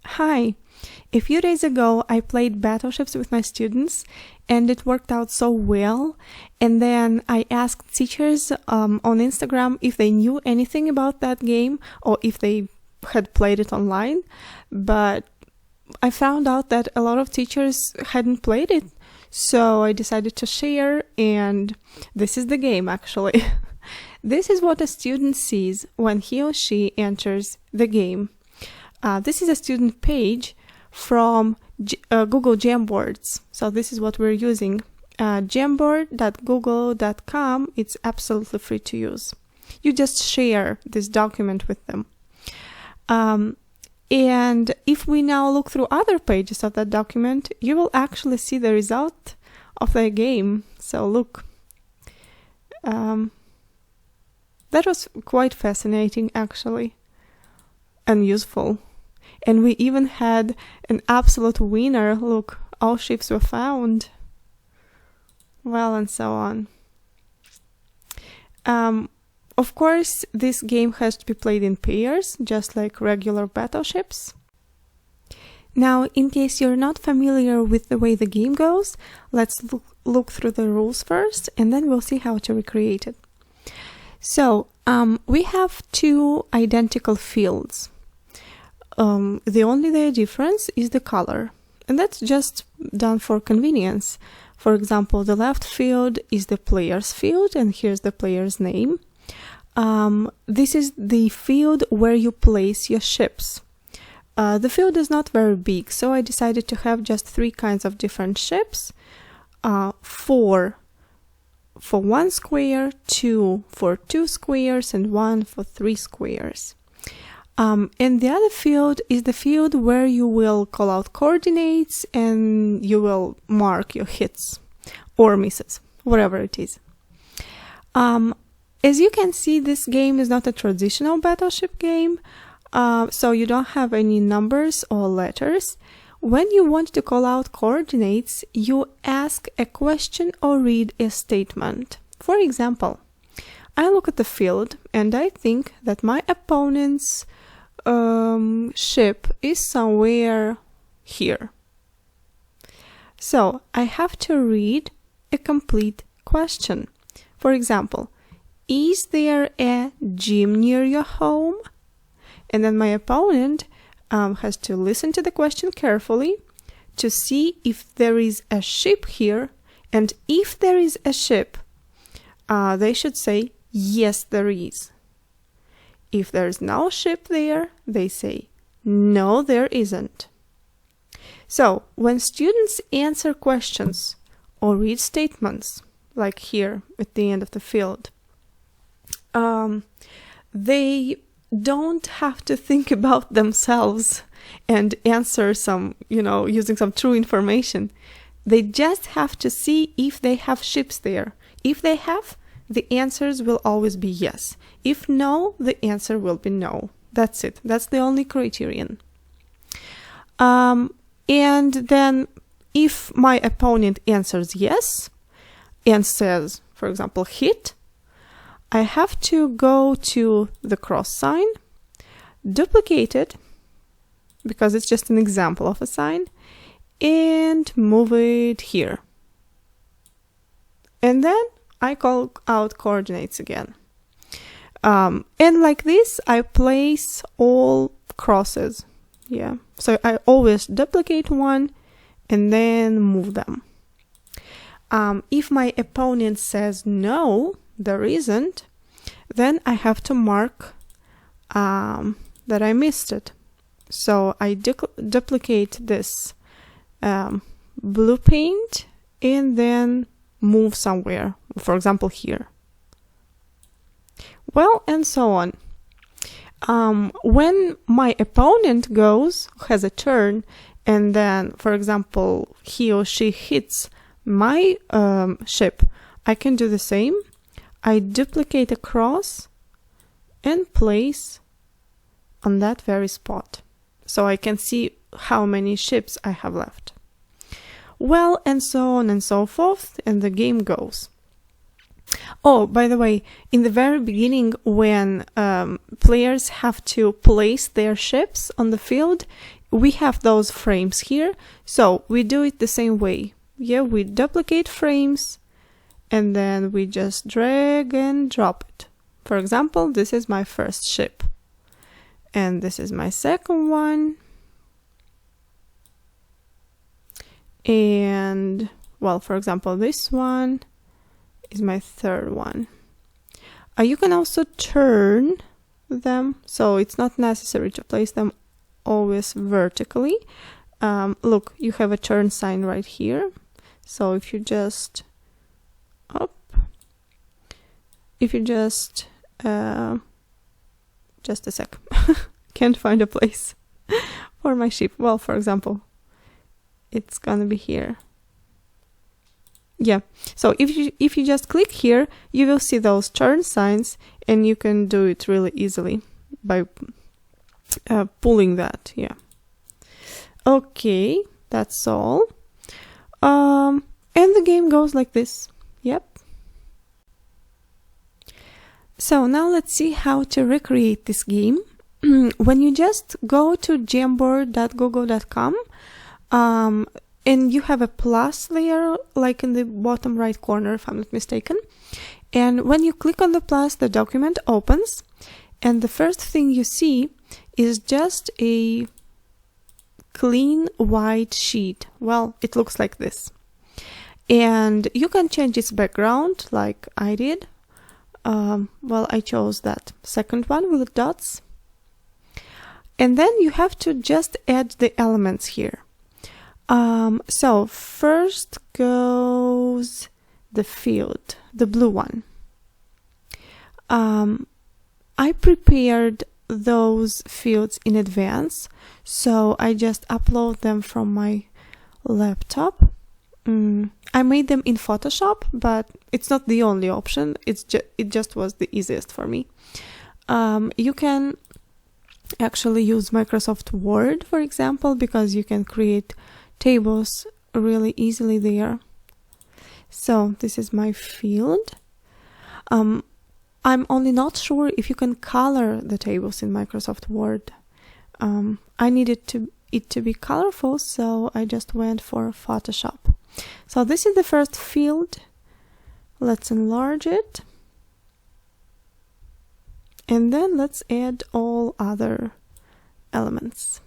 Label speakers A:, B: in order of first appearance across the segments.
A: Hi! A few days ago, I played battleships with my students, and it worked out so well. And then I asked teachers on Instagram if they knew anything about that game or if they had played it online. But I found out that a lot of teachers hadn't played it, so I decided to share, and this is the game actually. This is what a student sees when he or she enters the game. This is a student page from Google Jamboards. So this is what we're using. Jamboard.google.com. It's absolutely free to use. You just share this document with them. And if we now look through other pages of that document, you will actually see the result of the game. So look. That was quite fascinating actually, and useful. And we even had an absolute winner. Look, all ships were found. Well, and so on. Of course, this game has to be played in pairs, just like regular battleships. Now, in case you're not familiar with the way the game goes, let's look through the rules first, and then we'll see how to recreate it. So, we have two identical fields. The only difference is the color, and that's just done for convenience. For example, the left field is the player's field, and here's the player's name. This is the field where you place your ships. The field is not very big, so I decided to have just 3 kinds of different ships. 4 for 1 square, 2 for 2 squares, and 1 for 3 squares. And the other field is the field where you will call out coordinates and you will mark your hits or misses, whatever it is. As you can see, this game is not a traditional battleship game, so you don't have any numbers or letters. When you want to call out coordinates, you ask a question or read a statement. For example, I look at the field and I think that my opponent's ship is somewhere here. So I have to read a complete question. For example, is there a gym near your home? And then my opponent has to listen to the question carefully to see if there is a ship here, and if there is a ship, they should say, yes, there is. If there's no ship there, they say, no, there isn't. So, when students answer questions or read statements, like here at the end of the field, they don't have to think about themselves and answer some, using some true information. They just have to see if they have ships there. If they have, the answers will always be yes. If no, the answer will be no. That's it. That's the only criterion. And then if my opponent answers yes and says, for example, hit, I have to go to the cross sign, duplicate it, because it's just an example of a sign, and move it here. And then I call out coordinates again. And like this, I place all crosses. Yeah. So I always duplicate one and then move them. If my opponent says no, there isn't, then I have to mark that I missed it. So I duplicate this blue paint and then move somewhere, for example here. Well, and so on. When my opponent has a turn, and then, for example, he or she hits my ship, I can do the same. I duplicate a cross and place on that very spot, so I can see how many ships I have left. Well, and so on and so forth, and the game goes. Oh, by the way, in the very beginning, when players have to place their ships on the field, we have those frames here, so we do it the same way. Yeah, we duplicate frames and then we just drag and drop it. For example, this is my first ship and this is my second one, and well, for example, this one is my third one. You can also turn them, so it's not necessary to place them always vertically. Look, you have a turn sign right here, so if you just just a sec, can't find a place for my ship. Well, for example, it's gonna be here. Yeah, so if you just click here, you will see those turn signs, and you can do it really easily by pulling that. Yeah. Okay, that's all. And the game goes like this. Yep. So now let's see how to recreate this game. When you just go to jamboard.google.com, and you have a plus there, like in the bottom right corner, if I'm not mistaken. And when you click on the plus, the document opens, and the first thing you see is just a clean white sheet. Well, it looks like this. And you can change its background, like I did. Well, I chose that second one with dots. And then you have to just add the elements here. So first goes the field, the blue one. I prepared those fields in advance, so I just upload them from my laptop. I made them in Photoshop, but it's not the only option. It just was the easiest for me. You can actually use Microsoft Word, for example, because you can create tables really easily there. So this is my field. I'm only not sure if you can color the tables in Microsoft Word. I needed it to be colorful, so I just went for Photoshop. So this is the first field. Let's enlarge it. And then let's add all other elements.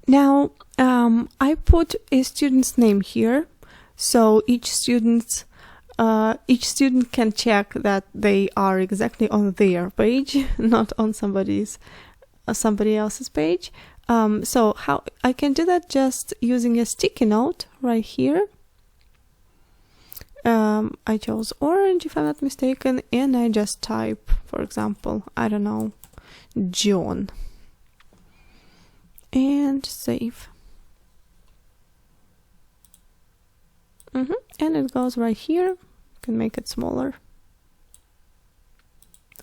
A: Now, I put a student's name here, so each student can check that they are exactly on their page, not on somebody else's page. So how I can do that? Just using a sticky note right here. I chose orange, if I'm not mistaken, and I just type, for example, I don't know, John. And save. And it goes right here. You can make it smaller.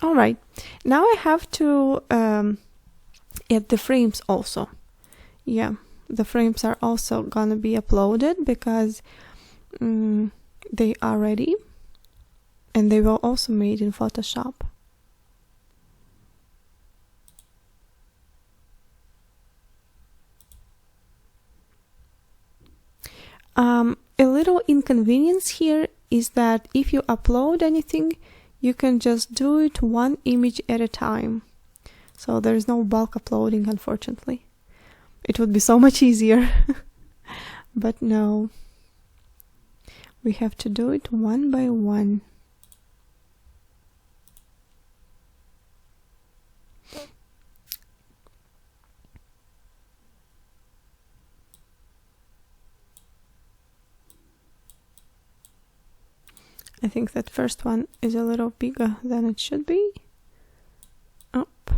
A: All right, now I have to add the frames also. Yeah, the frames are also gonna be uploaded because they are ready, and they were also made in Photoshop. A little inconvenience here is that if you upload anything, you can just do it one image at a time. So there's no bulk uploading, unfortunately. It would be so much easier. But no. We have to do it one by one. I think that first one is a little bigger than it should be. Up,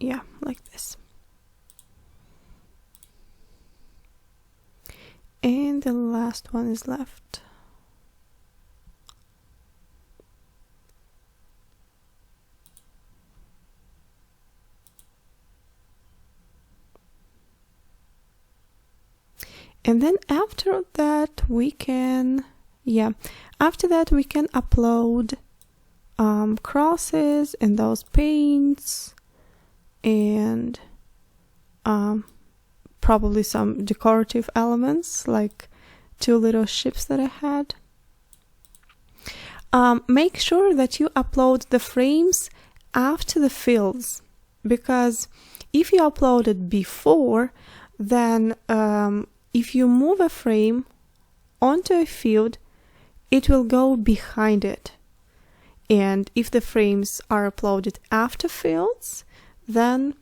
A: yeah, like this. And the last one is left. And then after that we can, after that we can upload crosses and those paints and probably some decorative elements like 2 little ships that I had. Make sure that you upload the frames after the fields, because if you upload it before, then if you move a frame onto a field, it will go behind it. And if the frames are uploaded after fields, then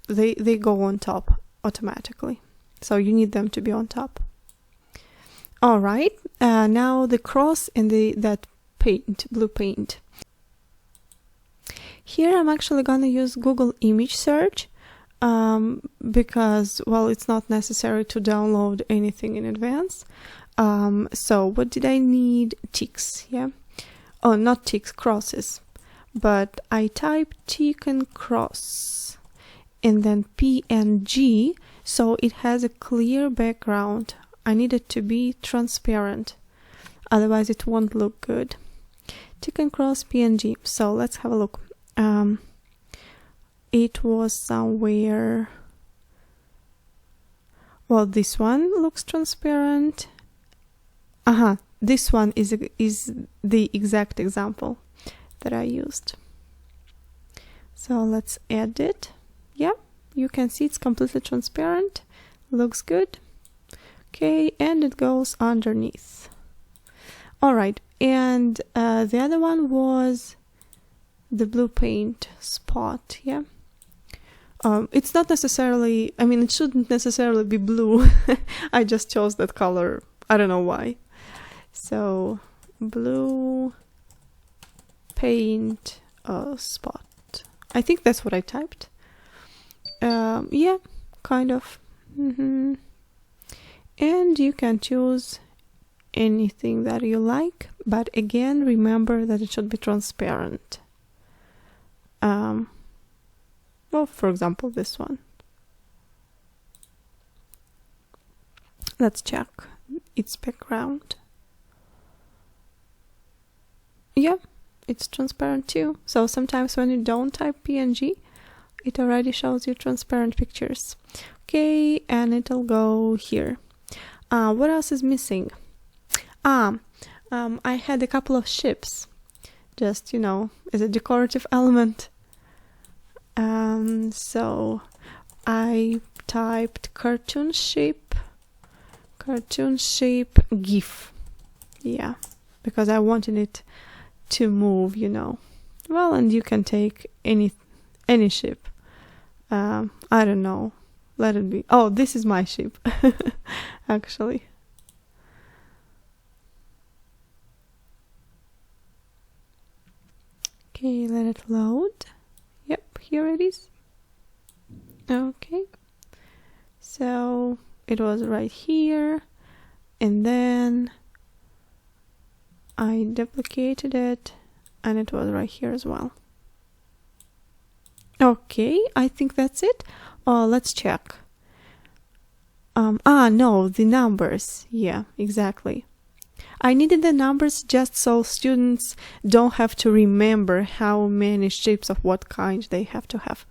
A: they go on top automatically. So you need them to be on top. All right, now the cross and that paint, blue paint. Here I'm actually gonna use Google image search because, well, it's not necessary to download anything in advance. So what did I need? Ticks, yeah? Oh, not ticks, crosses. But I typed tick and cross and then PNG, so it has a clear background. I need it to be transparent, otherwise it won't look good. Tick and cross PNG. So let's have a look. It was somewhere, well, this one looks transparent. This one is the exact example that I used. So let's add it. Yeah, you can see it's completely transparent, looks good. Okay, and it goes underneath. All right, and the other one was the blue paint spot, yeah. It's not necessarily, I mean, it shouldn't necessarily be blue. I just chose that color, I don't know why. So, blue paint spot. I think that's what I typed. Yeah, kind of. And you can choose anything that you like, but again, remember that it should be transparent. Well, for example, this one. Let's check its background. Yeah, it's transparent too. So sometimes when you don't type PNG, it already shows you transparent pictures. Okay, and it'll go here. What else is missing? I had a couple of ships, just, you know, as a decorative element. So I typed cartoon shape GIF. Yeah, because I wanted it to move, you know. Well, and you can take any ship. I don't know. Let it be. Oh, this is my ship, actually. Okay, let it load. Yep, here it is. Okay. So it was right here, and then I duplicated it, and it was right here as well. Okay, I think that's it. Let's check. No, the numbers. Yeah, exactly. I needed the numbers just so students don't have to remember how many shapes of what kind they have to have.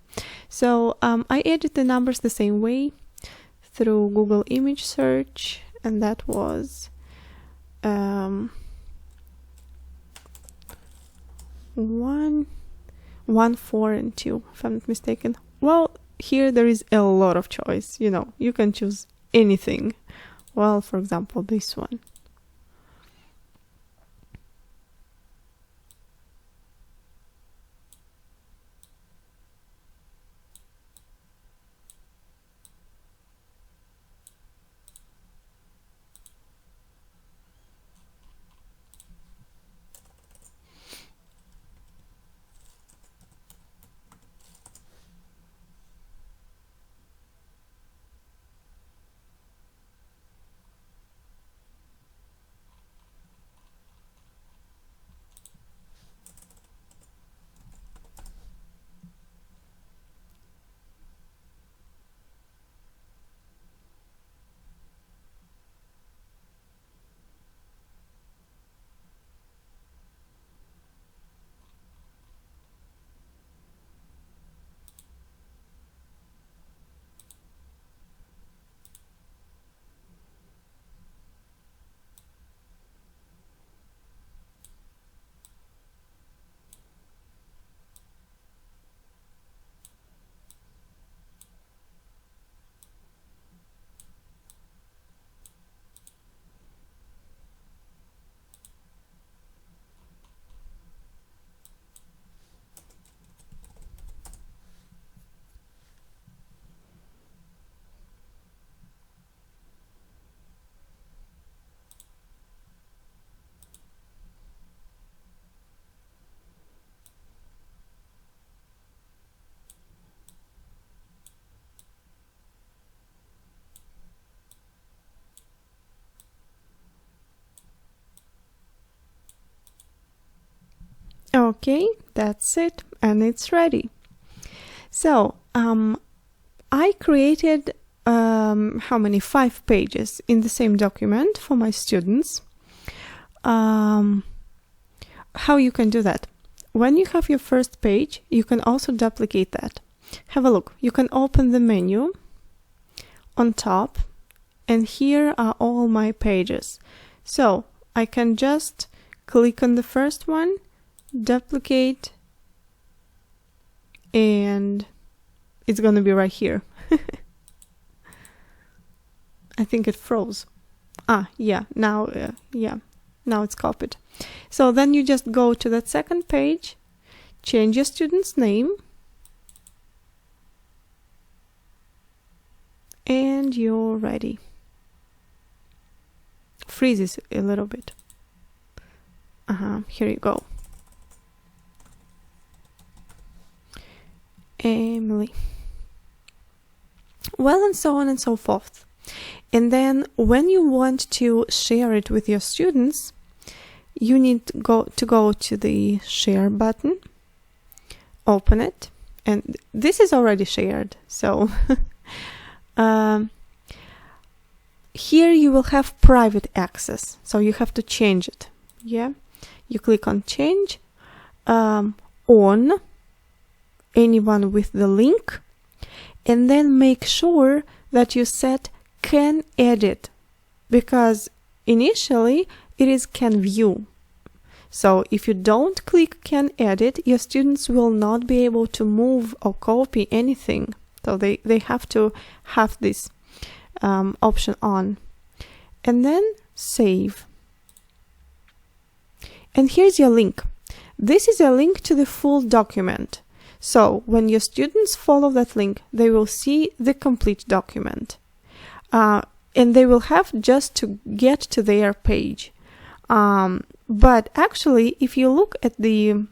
A: So I added the numbers the same way through Google image search, and that was 1, 4, and 2, if I'm not mistaken. Well, here there is a lot of choice, you know, you can choose anything. Well, for example, this one. Okay, that's it, and it's ready. So I created how many? 5 pages in the same document for my students. How you can do that? When you have your first page, you can also duplicate that. Have a look. You can open the menu on top, and here are all my pages. So I can just click on the first one, duplicate, and it's going to be right here. I think it froze. Yeah, now it's copied. So then you just go to that second page, change your student's name, and you're ready. Freezes a little bit. Here you go. Emily. Well, and so on and so forth. And then when you want to share it with your students, you need to go to the share button, open it, and this is already shared. So here you will have private access, so you have to change it. Yeah, you click on change on anyone with the link, and then make sure that you set can edit, because initially it is can view. So if you don't click can edit, your students will not be able to move or copy anything. So they have to have this option on, and then save. And here's your link. This is a link to the full document. So when your students follow that link, they will see the complete document. And they will have just to get to their page. But actually, if you look at the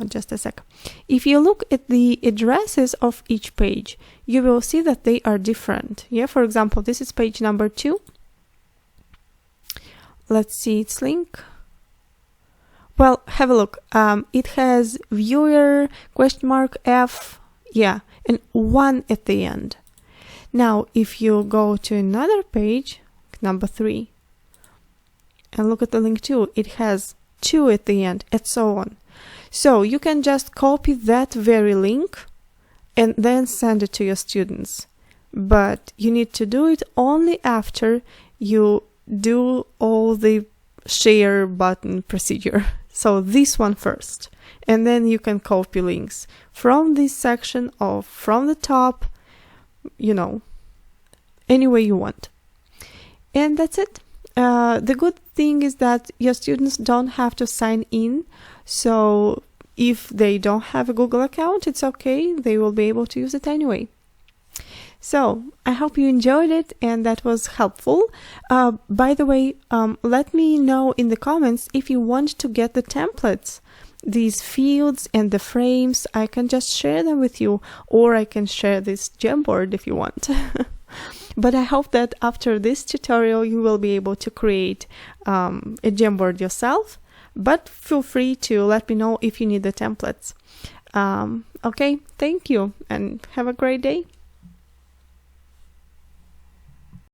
A: just a sec. If you look at the addresses of each page, you will see that they are different. Yeah, for example, this is page number 2. Let's see its link. Well, have a look. It has viewer F, yeah, and 1 at the end. Now, if you go to another page, number 3, and look at the link 2, it has 2 at the end, and so on. So you can just copy that very link and then send it to your students. But you need to do it only after you do all the share button procedure. So this one first, and then you can copy links from this section or from the top, you know, any way you want. And that's it. The good thing is that your students don't have to sign in. So if they don't have a Google account, it's okay. They will be able to use it anyway. So I hope you enjoyed it and that was helpful. By the way, let me know in the comments if you want to get the templates, these fields and the frames. I can just share them with you, or I can share this Jamboard if you want. But I hope that after this tutorial you will be able to create a Jamboard yourself, but feel free to let me know if you need the templates. Okay, thank you and have a great day.